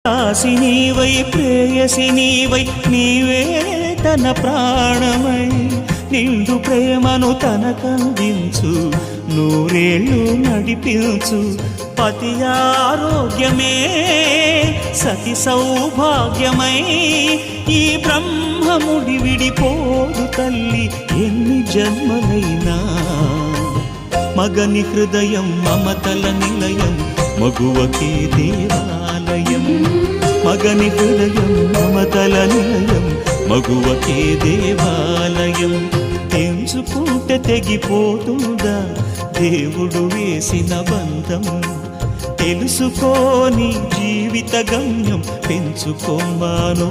ఆసి నీవై ప్రేయసి నీవై నీవే తన ప్రాణమై నిండు ప్రేమను తనకందించు నూరేళ్ళు నడిపించు పతి ఆరోగ్యమే సతి సౌభాగ్యమై ఈ బ్రహ్మముడి విడిపోదు తల్లి ఎన్ని జన్మలైనా మగని హృదయం మమతల నిలయం మగువకే దేవాలయం మగని హృదయం మమతల నిలయం మగువకే దేవాలయం తెంచుకుంటే తెగిపోతుందా దేవుడు వేసిన బంధం తెలుసుకోని జీవిత గమ్యం పెంచుకోమానుబంధం